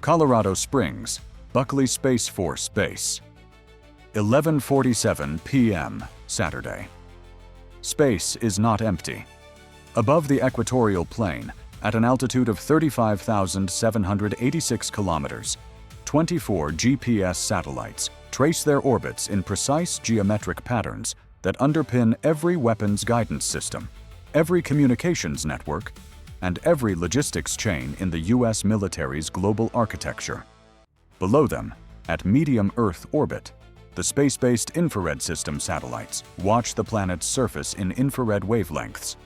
Colorado Springs, Buckley Space Force Base. 11:47 p.m. Saturday. Space is not empty. Above the equatorial plane, at an altitude of 35,786 kilometers, 24 GPS satellites trace their orbits in precise geometric patterns that underpin every weapons guidance system, every communications network, and every logistics chain in the U.S. military's global architecture. Below them, at medium Earth orbit, the space-based infrared system satellites watch the planet's surface in infrared wavelengths,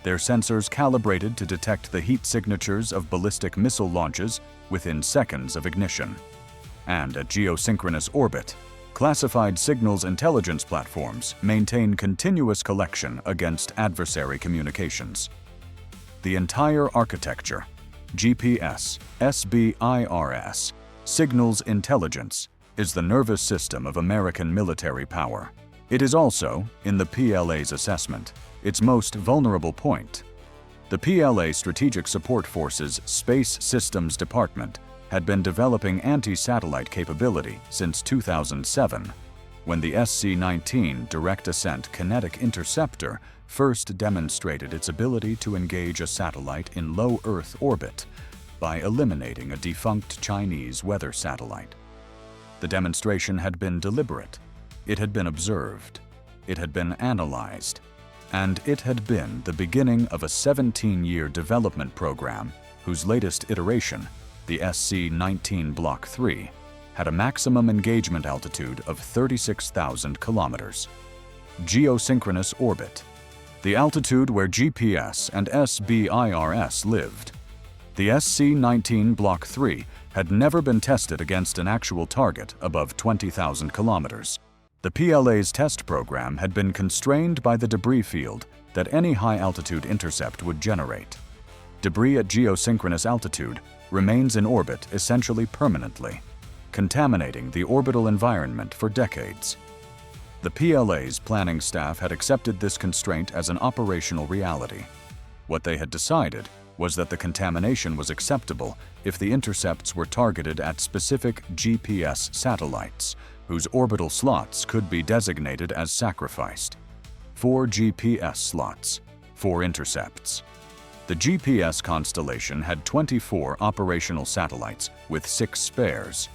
their sensors calibrated to detect the heat signatures of ballistic missile launches within seconds of ignition. And at geosynchronous orbit, classified signals intelligence platforms maintain continuous collection against adversary communications. The entire architecture, GPS, SBIRS, signals intelligence, is the nervous system of American military power. It is also, in the PLA's assessment, its most vulnerable point. The PLA Strategic Support Forces Space Systems Department had been developing anti-satellite capability since 2007, when the SC-19 Direct Ascent Kinetic Interceptor first demonstrated its ability to engage a satellite in low Earth orbit by eliminating a defunct Chinese weather satellite. The demonstration had been deliberate, it had been observed, it had been analyzed, and it had been the beginning of a 17-year development program whose latest iteration, the SC-19 Block 3, had a maximum engagement altitude of 36,000 kilometers. Geosynchronous orbit, the altitude where GPS and SBIRS lived. The SC-19 Block 3 had never been tested against an actual target above 20,000 kilometers. The PLA's test program had been constrained by the debris field that any high-altitude intercept would generate. Debris at geosynchronous altitude remains in orbit essentially permanently, contaminating the orbital environment for decades. The PLA's planning staff had accepted this constraint as an operational reality. What they had decided was that the contamination was acceptable if the intercepts were targeted at specific GPS satellites, whose orbital slots could be designated as sacrificed. 4 GPS slots, 4 intercepts. The GPS constellation had 24 operational satellites with 6 spares.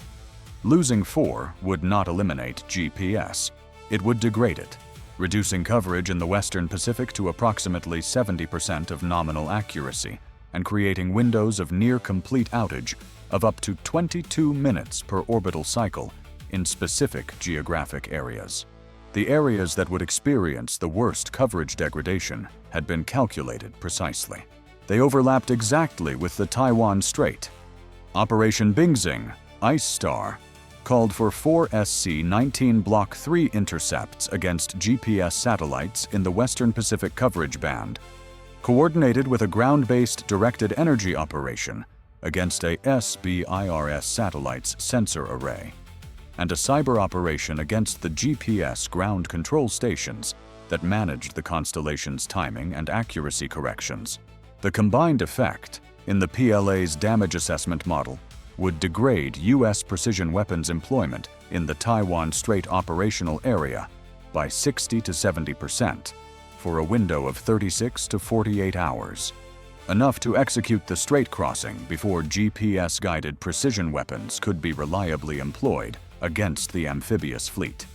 Losing 4 would not eliminate GPS. It would degrade it, reducing coverage in the Western Pacific to approximately 70% of nominal accuracy, and creating windows of near-complete outage of up to 22 minutes per orbital cycle in specific geographic areas. The areas that would experience the worst coverage degradation had been calculated precisely. They overlapped exactly with the Taiwan Strait. Operation Bingxing, Ice Star, called for 4 SC-19 Block 3 intercepts against GPS satellites in the Western Pacific coverage band, coordinated with a ground-based directed energy operation against a SBIRS satellite's sensor array, and a cyber operation against the GPS ground control stations that managed the constellation's timing and accuracy corrections. The combined effect, in the PLA's damage assessment model, would degrade U.S. precision weapons employment in the Taiwan Strait operational area by 60 to 70%, for a window of 36 to 48 hours, enough to execute the strait crossing before GPS-guided precision weapons could be reliably employed against the amphibious fleet.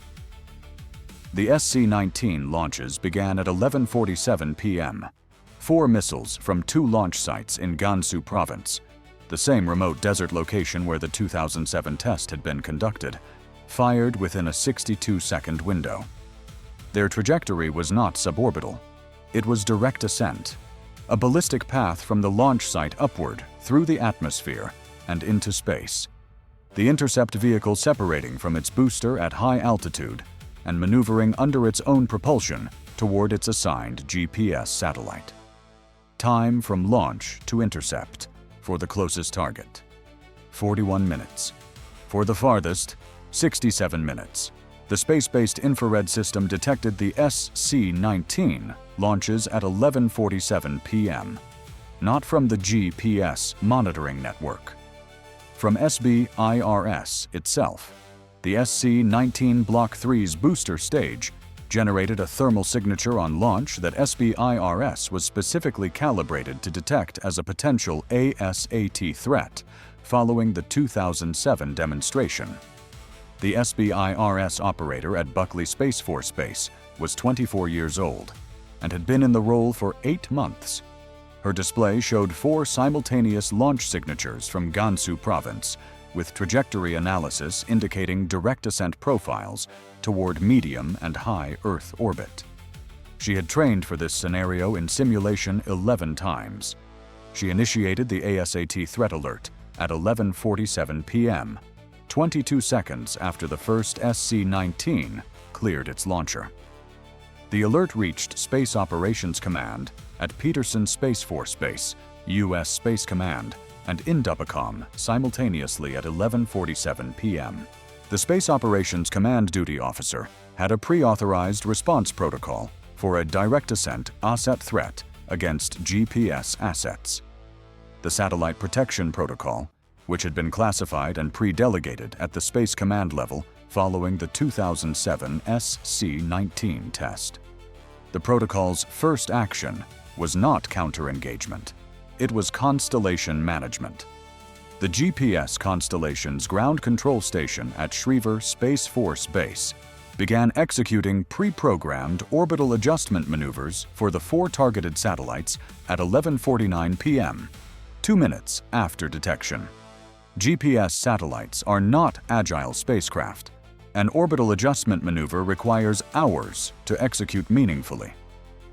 The SC-19 launches began at 11:47 p.m. 4 missiles from 2 launch sites in Gansu Province, the same remote desert location where the 2007 test had been conducted, fired within a 62-second window. Their trajectory was not suborbital. It was direct ascent, a ballistic path from the launch site upward through the atmosphere and into space. The intercept vehicle separating from its booster at high altitude and maneuvering under its own propulsion toward its assigned GPS satellite. Time from launch to intercept for the closest target, 41 minutes. For the farthest, 67 minutes. The space-based infrared system detected the SC-19 launches at 11:47 p.m., not from the GPS monitoring network. From SBIRS itself, the SC-19 Block 3's booster stage generated a thermal signature on launch that SBIRS was specifically calibrated to detect as a potential ASAT threat following the 2007 demonstration. The SBIRS operator at Buckley Space Force Base was 24 years old and had been in the role for 8 months. Her display showed 4 simultaneous launch signatures from Gansu Province, with trajectory analysis indicating direct ascent profiles toward medium and high Earth orbit. She had trained for this scenario in simulation 11 times. She initiated the ASAT threat alert at 11:47 p.m., 22 seconds after the first SC-19 cleared its launcher. The alert reached Space Operations Command at Peterson Space Force Base, U.S. Space Command, and INDOPACOM simultaneously at 11:47 p.m. The Space Operations Command duty officer had a pre-authorized response protocol for a direct ascent asset threat against GPS assets. The Satellite Protection Protocol, which had been classified and pre-delegated at the Space Command level following the 2007 SC-19 test. The protocol's first action was not counter-engagement. It was constellation management. The GPS constellation's ground control station at Schriever Space Force Base began executing pre-programmed orbital adjustment maneuvers for the 4 targeted satellites at 11:49 p.m., 2 minutes after detection. GPS satellites are not agile spacecraft. An orbital adjustment maneuver requires hours to execute meaningfully.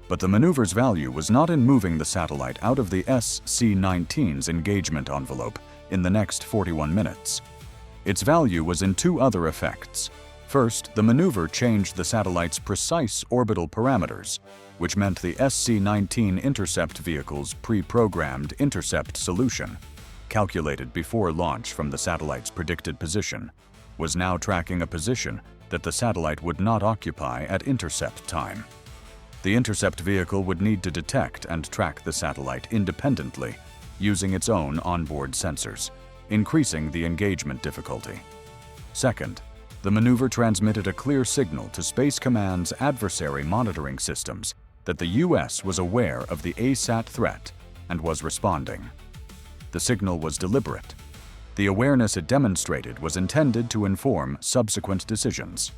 But the maneuver's value was not in moving the satellite out of the SC-19's engagement envelope in the next 41 minutes. Its value was in 2 other effects. First, the maneuver changed the satellite's precise orbital parameters, which meant the SC-19 intercept vehicle's pre-programmed intercept solution, calculated before launch from the satellite's predicted position, was now tracking a position that the satellite would not occupy at intercept time. The intercept vehicle would need to detect and track the satellite independently using its own onboard sensors, increasing the engagement difficulty. Second, the maneuver transmitted a clear signal to Space Command's adversary monitoring systems that the U.S. was aware of the ASAT threat and was responding. The signal was deliberate. The awareness it demonstrated was intended to inform subsequent decisions.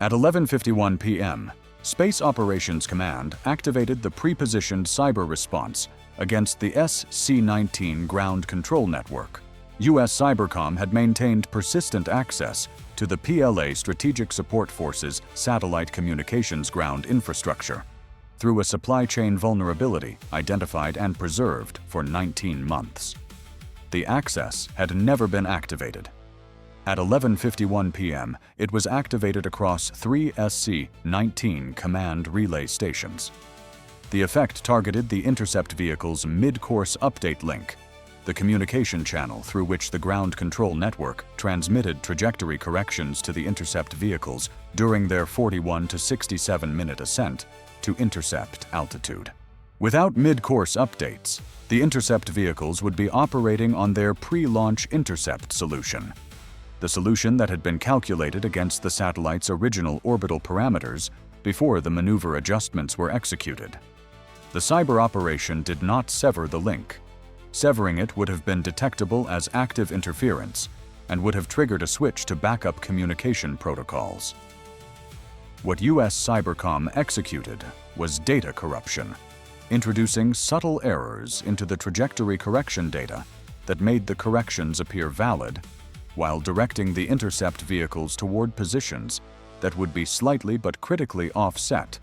At 11:51 p.m., Space Operations Command activated the pre-positioned cyber response against the SC-19 ground control network. USCYBERCOM had maintained persistent access to the PLA Strategic Support Force's satellite communications ground infrastructure through a supply chain vulnerability identified and preserved for 19 months. The access had never been activated. At 11:51 p.m., it was activated across 3 SC-19 command relay stations. The effect targeted the intercept vehicle's mid-course update link, the communication channel through which the ground control network transmitted trajectory corrections to the intercept vehicles during their 41 to 67-minute ascent to intercept altitude. Without mid-course updates, the intercept vehicles would be operating on their pre-launch intercept solution, the solution that had been calculated against the satellite's original orbital parameters before the maneuver adjustments were executed. The cyber operation did not sever the link. Severing it would have been detectable as active interference and would have triggered a switch to backup communication protocols. What USCYBERCOM executed was data corruption, introducing subtle errors into the trajectory correction data that made the corrections appear valid, while directing the intercept vehicles toward positions that would be slightly but critically offset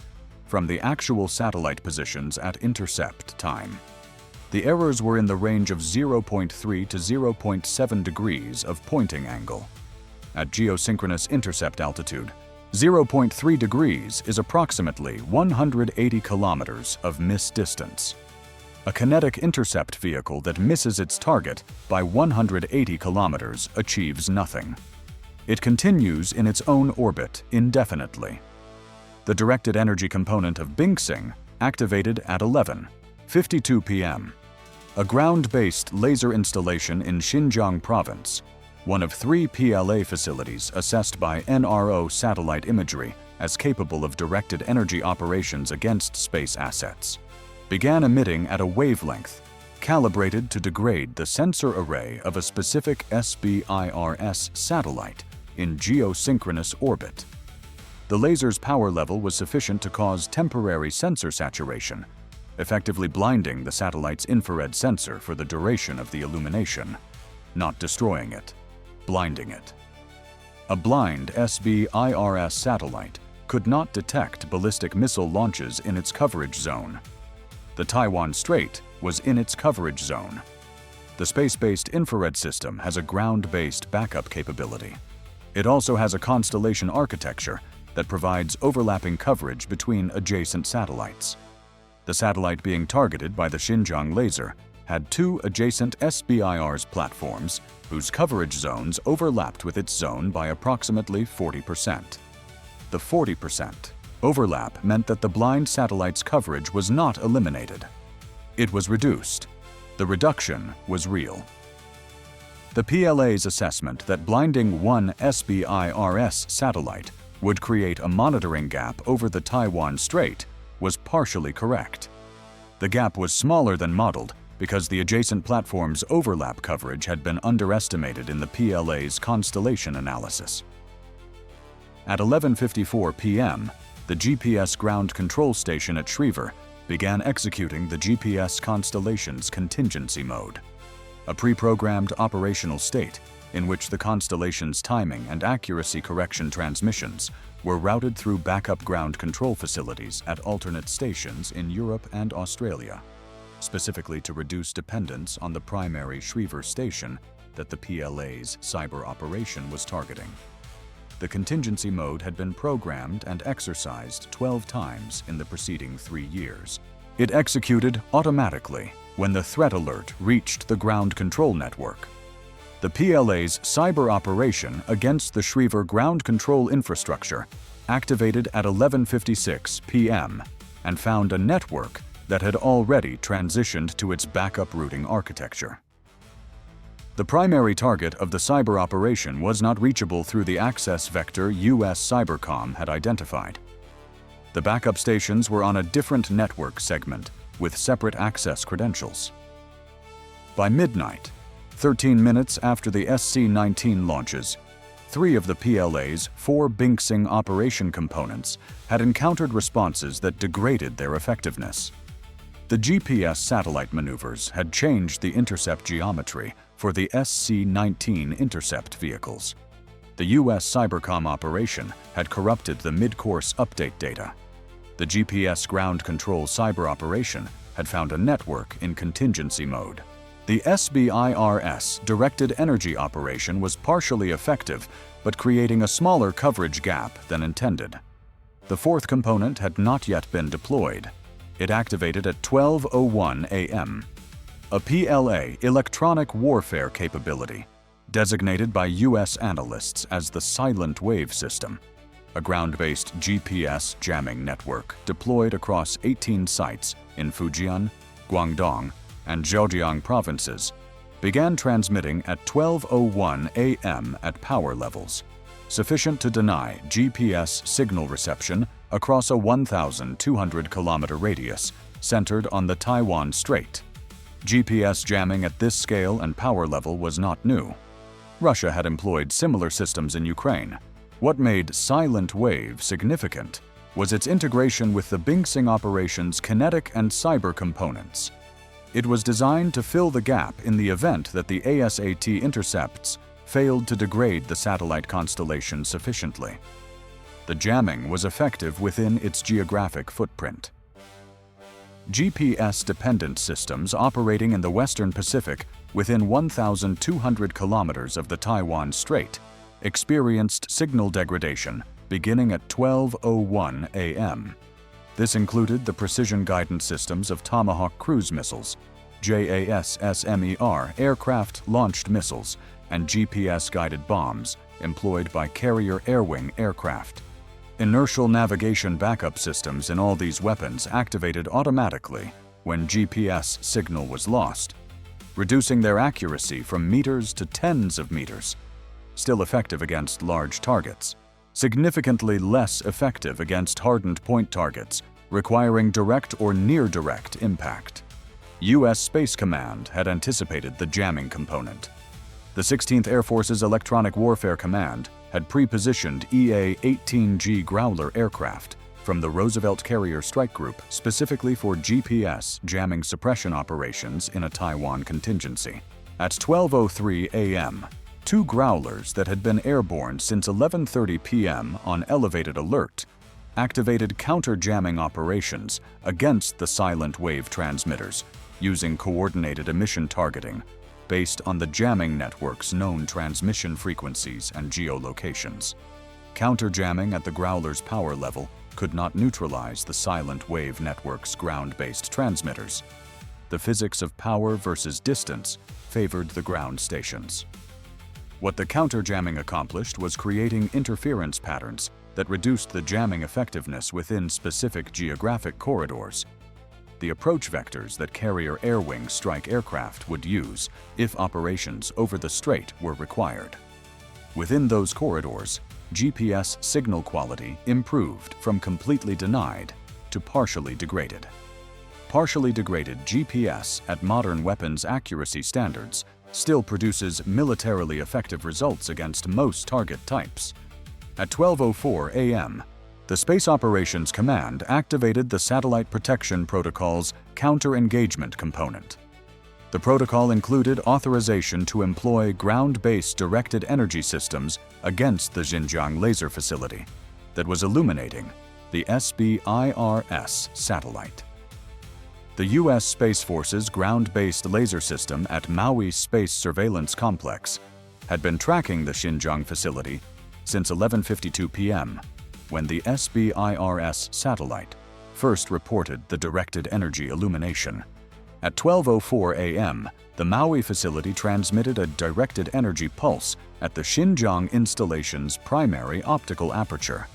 from the actual satellite positions at intercept time. The errors were in the range of 0.3 to 0.7 degrees of pointing angle. At geosynchronous intercept altitude, 0.3 degrees is approximately 180 kilometers of miss distance. A kinetic intercept vehicle that misses its target by 180 kilometers achieves nothing. It continues in its own orbit indefinitely. The directed energy component of Bingxing activated at 11:52 p.m. a ground-based laser installation in Xinjiang province, one of 3 PLA facilities assessed by NRO satellite imagery as capable of directed energy operations against space assets, began emitting at a wavelength calibrated to degrade the sensor array of a specific SBIRS satellite in geosynchronous orbit. The laser's power level was sufficient to cause temporary sensor saturation, effectively blinding the satellite's infrared sensor for the duration of the illumination, not destroying it, blinding it. A blind SBIRS satellite could not detect ballistic missile launches in its coverage zone. The Taiwan Strait was in its coverage zone. The space-based infrared system has a ground-based backup capability. It also has a constellation architecture that provides overlapping coverage between adjacent satellites. The satellite being targeted by the Xinjiang laser had 2 adjacent SBIRS platforms whose coverage zones overlapped with its zone by approximately 40%. The 40% overlap meant that the blind satellite's coverage was not eliminated. It was reduced. The reduction was real. The PLA's assessment that blinding one SBIRS satellite would create a monitoring gap over the Taiwan Strait was partially correct. The gap was smaller than modeled because the adjacent platform's overlap coverage had been underestimated in the PLA's constellation analysis. At 11:54 p.m., the GPS ground control station at Schriever began executing the GPS constellation's contingency mode, a pre-programmed operational state in which the constellation's timing and accuracy correction transmissions were routed through backup ground control facilities at alternate stations in Europe and Australia, specifically to reduce dependence on the primary Schriever station that the PLA's cyber operation was targeting. The contingency mode had been programmed and exercised 12 times in the preceding 3 years. It executed automatically when the threat alert reached the ground control network. The PLA's cyber operation against the Schriever ground control infrastructure activated at 11:56 p.m. and found a network that had already transitioned to its backup routing architecture. The primary target of the cyber operation was not reachable through the access vector USCYBERCOM had identified. The backup stations were on a different network segment with separate access credentials. By midnight, 13 minutes after the SC-19 launches, 3 of the PLA's 4 Bingxing operation components had encountered responses that degraded their effectiveness. The GPS satellite maneuvers had changed the intercept geometry for the SC-19 intercept vehicles. The USCYBERCOM operation had corrupted the mid-course update data. The GPS ground control cyber operation had found a network in contingency mode. The SBIRS directed energy operation was partially effective, but creating a smaller coverage gap than intended. The 4th component had not yet been deployed. It activated at 12:01 a.m. A PLA electronic warfare capability, designated by U.S. analysts as the Silent Wave System, a ground-based GPS jamming network deployed across 18 sites in Fujian, Guangdong, and Zhejiang provinces, began transmitting at 12:01 a.m. at power levels, sufficient to deny GPS signal reception across a 1,200-kilometer radius centered on the Taiwan Strait. GPS jamming at this scale and power level was not new. Russia had employed similar systems in Ukraine. What made Silent Wave significant was its integration with the Bingxing operation's kinetic and cyber components. It was designed to fill the gap in the event that the ASAT intercepts failed to degrade the satellite constellation sufficiently. The jamming was effective within its geographic footprint. GPS-dependent systems operating in the Western Pacific within 1,200 kilometers of the Taiwan Strait experienced signal degradation beginning at 12:01 a.m. This included the precision guidance systems of Tomahawk cruise missiles, JASSMER aircraft-launched missiles, and GPS-guided bombs employed by carrier air-wing aircraft. Inertial navigation backup systems in all these weapons activated automatically when GPS signal was lost, reducing their accuracy from meters to tens of meters. Still effective against large targets, significantly less effective against hardened point targets, requiring direct or near-direct impact. U.S. Space Command had anticipated the jamming component. The 16th Air Force's Electronic Warfare Command had pre-positioned EA-18G Growler aircraft from the Roosevelt Carrier Strike Group specifically for GPS jamming suppression operations in a Taiwan contingency. At 12:03 a.m., 2 Growlers that had been airborne since 11:30 p.m. on elevated alert activated counter-jamming operations against the silent wave transmitters using coordinated emission targeting based on the jamming network's known transmission frequencies and geolocations. Counter-jamming at the Growler's power level could not neutralize the silent wave network's ground-based transmitters. The physics of power versus distance favored the ground stations. What the counter-jamming accomplished was creating interference patterns that reduced the jamming effectiveness within specific geographic corridors. The approach vectors that carrier air wing strike aircraft would use if operations over the strait were required. Within those corridors, GPS signal quality improved from completely denied to partially degraded. Partially degraded GPS at modern weapons accuracy standards still produces militarily effective results against most target types. At 12:04 a.m., the Space Operations Command activated the Satellite Protection Protocol's counter-engagement component. The protocol included authorization to employ ground-based directed energy systems against the Xinjiang laser facility that was illuminating the SBIRS satellite. The U.S. Space Force's ground-based laser system at Maui Space Surveillance Complex had been tracking the Xinjiang facility since 11:52 p.m. when the SBIRS satellite first reported the directed energy illumination. At 12:04 a.m., the Maui facility transmitted a directed energy pulse at the Xinjiang installation's primary optical aperture.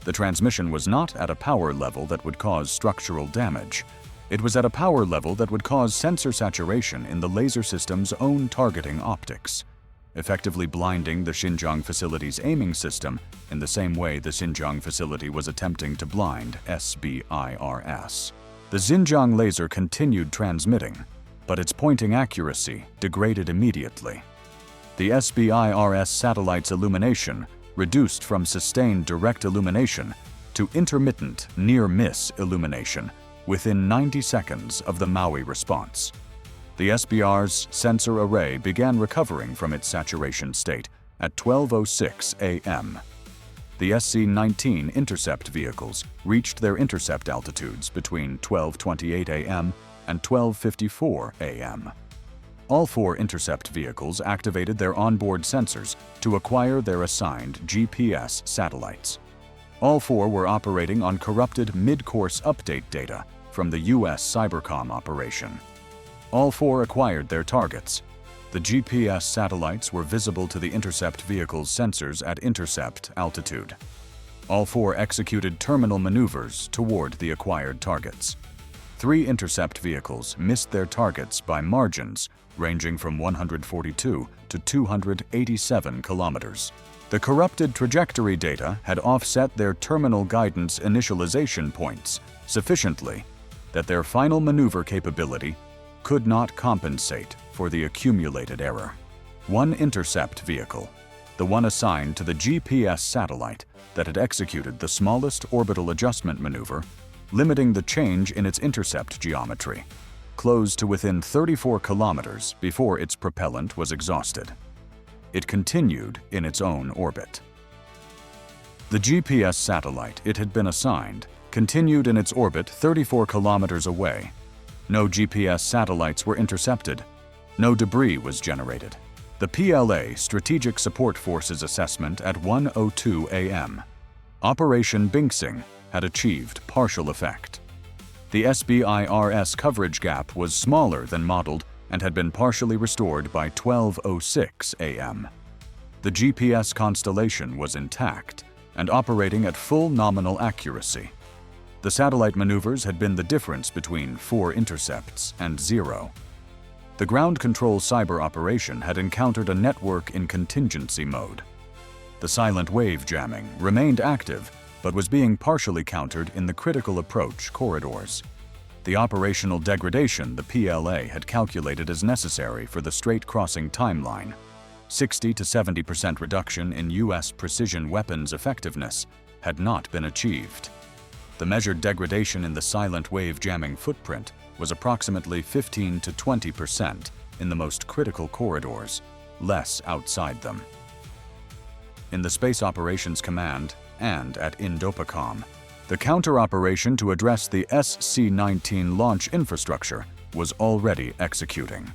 The transmission was not at a power level that would cause structural damage. It was at a power level that would cause sensor saturation in the laser system's own targeting optics, effectively blinding the Xinjiang facility's aiming system in the same way the Xinjiang facility was attempting to blind SBIRS. The Xinjiang laser continued transmitting, but its pointing accuracy degraded immediately. The SBIRS satellite's illumination reduced from sustained direct illumination to intermittent near-miss illumination within 90 seconds of the Maui response. The SBIRS sensor array began recovering from its saturation state at 12:06 a.m. The SC-19 intercept vehicles reached their intercept altitudes between 12:28 a.m. and 12:54 a.m. All 4 intercept vehicles activated their onboard sensors to acquire their assigned GPS satellites. All 4 were operating on corrupted mid-course update data from the USCYBERCOM operation. All 4 acquired their targets. The GPS satellites were visible to the intercept vehicle's sensors at intercept altitude. All 4 executed terminal maneuvers toward the acquired targets. 3 intercept vehicles missed their targets by margins ranging from 142 to 287 kilometers. The corrupted trajectory data had offset their terminal guidance initialization points sufficiently that their final maneuver capability could not compensate for the accumulated error. 1 intercept vehicle, the one assigned to the GPS satellite that had executed the smallest orbital adjustment maneuver, limiting the change in its intercept geometry, closed to within 34 kilometers before its propellant was exhausted. It continued in its own orbit. The GPS satellite it had been assigned continued in its orbit 34 kilometers away. No GPS satellites were intercepted. No debris was generated. The PLA Strategic Support Forces assessment at 1:02 a.m. Operation Bingxing had achieved partial effect. The SBIRS coverage gap was smaller than modeled and had been partially restored by 12:06 a.m. The GPS constellation was intact and operating at full nominal accuracy. The satellite maneuvers had been the difference between 4 intercepts and 0. The ground control cyber operation had encountered a network in contingency mode. The silent wave jamming remained active, but was being partially countered in the critical approach corridors. The operational degradation the PLA had calculated as necessary for the Strait crossing timeline, 60 to 70% reduction in U.S. precision weapons effectiveness, had not been achieved. The measured degradation in the silent wave jamming footprint was approximately 15 to 20% in the most critical corridors, less outside them. In the Space Operations Command and at INDOPACOM, the counter-operation to address the SC-19 launch infrastructure was already executing.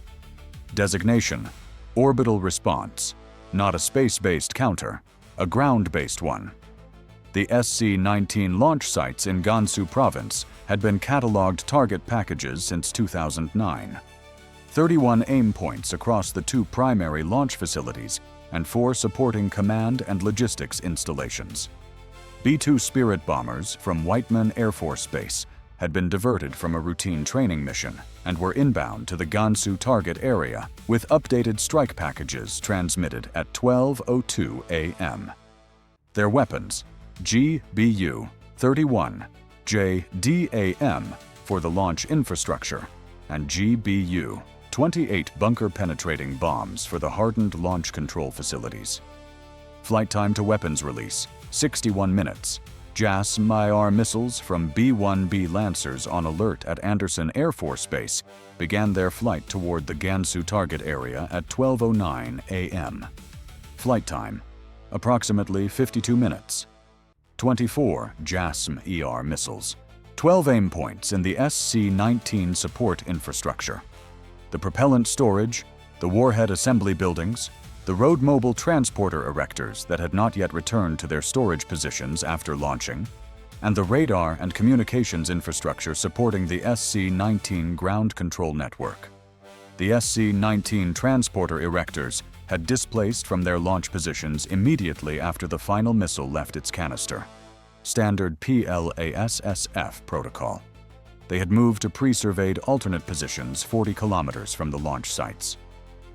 Designation: Orbital Response, not a space-based counter, a ground-based one. The SC-19 launch sites in Gansu Province had been catalogued target packages since 2009. 31 aim points across the 2 primary launch facilities and 4 supporting command and logistics installations. B-2 Spirit bombers from Whiteman Air Force Base had been diverted from a routine training mission and were inbound to the Gansu target area with updated strike packages transmitted at 12:02 a.m. Their weapons: GBU-31, JDAM for the launch infrastructure, and GBU-28 bunker-penetrating bombs for the hardened launch control facilities. Flight time to weapons release: 61 minutes. JASM-IR missiles from B-1B Lancers on alert at Andersen Air Force Base began their flight toward the Gansu target area at 12:09 a.m. Flight time: approximately 52 minutes. 24 JASM-ER missiles, 12 aim points in the SC-19 support infrastructure. The propellant storage, the warhead assembly buildings, the road mobile transporter erectors that had not yet returned to their storage positions after launching, and the radar and communications infrastructure supporting the SC-19 ground control network. The SC-19 transporter erectors had displaced from their launch positions immediately after the final missile left its canister. Standard PLASSF protocol. They had moved to pre-surveyed alternate positions 40 kilometers from the launch sites.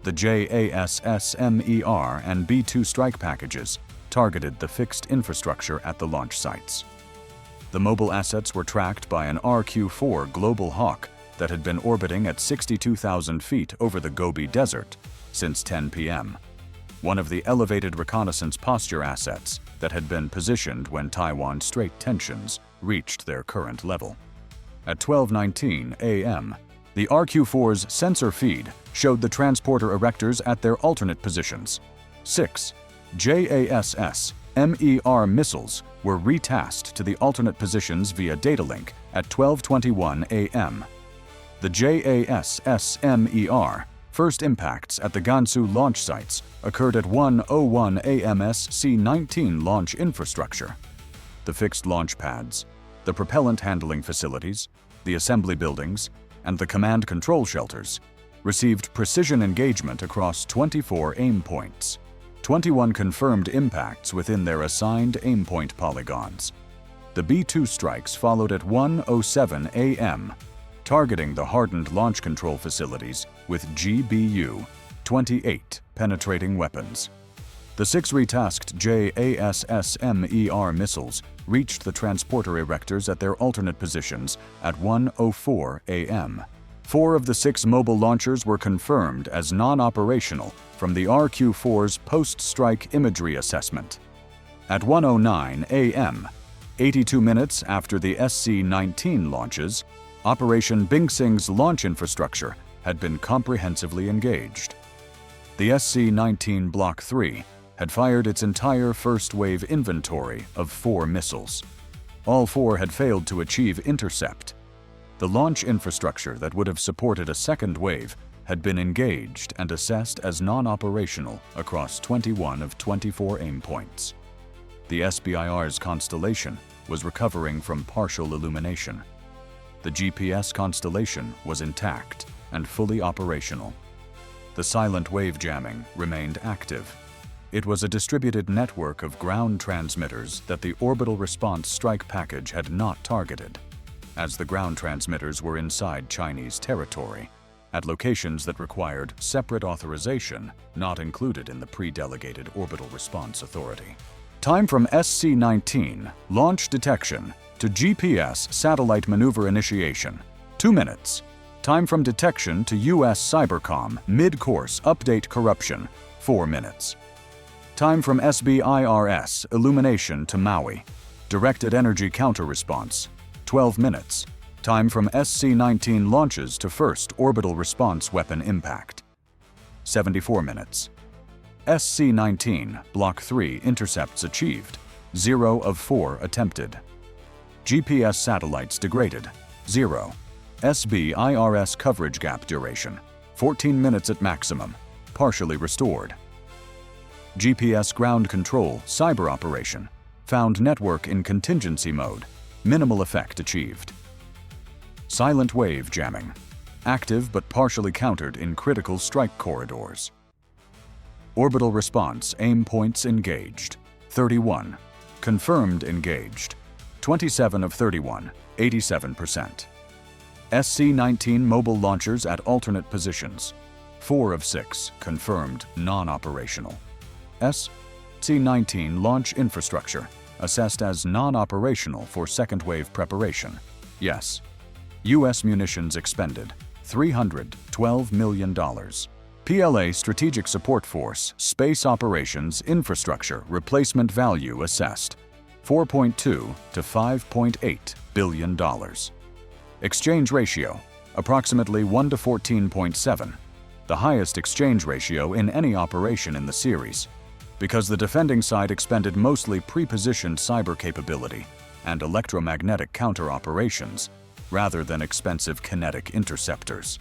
The JASSMER and B-2 strike packages targeted the fixed infrastructure at the launch sites. The mobile assets were tracked by an RQ-4 Global Hawk that had been orbiting at 62,000 feet over the Gobi Desert since 10 p.m., one of the elevated reconnaissance posture assets that had been positioned when Taiwan Strait tensions reached their current level. At 12:19 a.m., the RQ-4's sensor feed showed the transporter erectors at their alternate positions. 6 JASS-MER missiles were retasked to the alternate positions via data link at 12:21 a.m. The JASS-MER first impacts at the Gansu launch sites occurred at 1:01 a.m. SC-19 launch infrastructure. The fixed launch pads, the propellant handling facilities, the assembly buildings, and the command control shelters received precision engagement across 24 aim points, 21 confirmed impacts within their assigned aim point polygons. The B-2 strikes followed at 1:07 a.m., targeting the hardened launch control facilities with GBU-28 penetrating weapons. The 6 retasked JASSMER missiles reached the transporter erectors at their alternate positions at 1:04 a.m. 4 of the 6 mobile launchers were confirmed as non-operational from the RQ-4's post-strike imagery assessment. At 1:09 a.m., 82 minutes after the SC-19 launches, Operation Bingxing's launch infrastructure had been comprehensively engaged. The SC-19 Block 3 had fired its entire first-wave inventory of 4 missiles. All 4 had failed to achieve intercept. The launch infrastructure that would have supported a second wave had been engaged and assessed as non-operational across 21 of 24 aim points. The SBIRS constellation was recovering from partial illumination. The GPS constellation was intact and fully operational. The silent wave jamming remained active. It was a distributed network of ground transmitters that the orbital response strike package had not targeted, as the ground transmitters were inside Chinese territory at locations that required separate authorization not included in the pre-delegated Orbital Response Authority. Time from SC-19 launch detection to GPS satellite maneuver initiation, 2 minutes. Time from detection to USCYBERCOM mid-course update corruption, 4 minutes. Time from SBIRS illumination to Maui directed energy counter-response, 12 minutes. Time from SC-19 launches to first orbital response weapon impact, 74 minutes. SC-19 Block 3 intercepts achieved, 0 of 4 attempted. GPS satellites degraded, 0. SBIRS coverage gap duration, 14 minutes at maximum, partially restored. GPS ground control cyber operation, found network in contingency mode, minimal effect achieved. Silent wave jamming, active but partially countered in critical strike corridors. Orbital response aim points engaged, 31. Confirmed engaged, 27 of 31, 87%. SC-19 mobile launchers at alternate positions, 4 of 6 confirmed non-operational. SC-19 launch infrastructure assessed as non-operational for second wave preparation, yes. U.S. munitions expended, $312 million. PLA Strategic Support Force Space Operations Infrastructure Replacement Value assessed, $4.2 to $5.8 billion. Exchange ratio, approximately 1 to 14.7, the highest exchange ratio in any operation in the series, because the defending side expended mostly pre-positioned cyber capability and electromagnetic counter-operations, rather than expensive kinetic interceptors.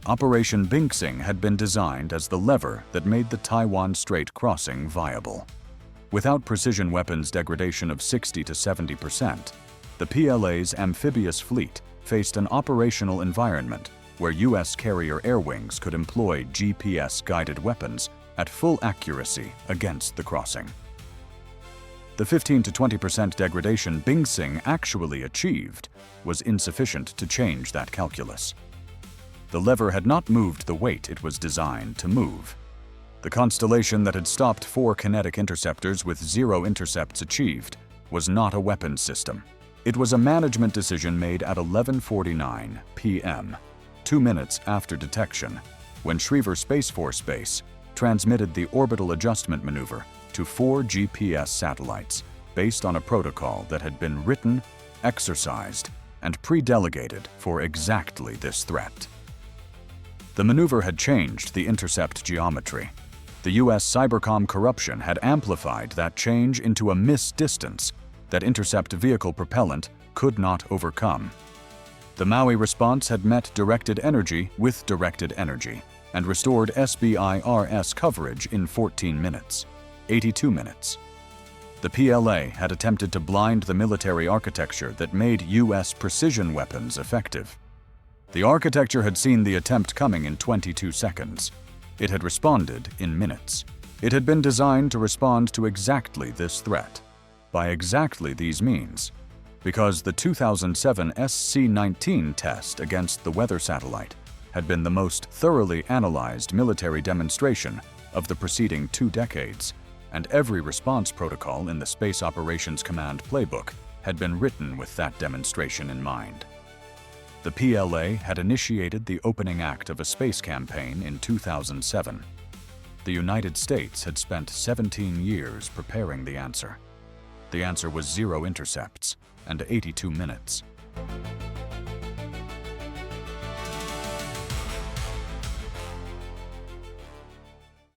Operation Bingxing had been designed as the lever that made the Taiwan Strait crossing viable. Without precision weapons degradation of 60 to 70%, the PLA's amphibious fleet faced an operational environment where U.S. carrier air wings could employ GPS-guided weapons at full accuracy against the crossing. The 15 to 20% degradation Bingxing actually achieved was insufficient to change that calculus. The lever had not moved the weight it was designed to move. The constellation that had stopped 4 kinetic interceptors with 0 intercepts achieved was not a weapons system. It was a management decision made at 11:49 p.m., 2 minutes after detection, when Schriever Space Force Base transmitted the orbital adjustment maneuver to 4 GPS satellites based on a protocol that had been written, exercised, and pre-delegated for exactly this threat. The maneuver had changed the intercept geometry. The USCYBERCOM corruption had amplified that change into a miss distance that intercept vehicle propellant could not overcome. The Maui response had met directed energy with directed energy and restored SBIRS coverage in 14 minutes, 82 minutes. The PLA had attempted to blind the military architecture that made U.S. precision weapons effective. The architecture had seen the attempt coming in 22 seconds. It had responded in minutes. It had been designed to respond to exactly this threat, by exactly these means, because the 2007 SC-19 test against the weather satellite had been the most thoroughly analyzed military demonstration of the preceding 2 decades, and every response protocol in the Space Operations Command playbook had been written with that demonstration in mind. The PLA had initiated the opening act of a space campaign in 2007. The United States had spent 17 years preparing the answer. The answer was 0 intercepts and 82 minutes.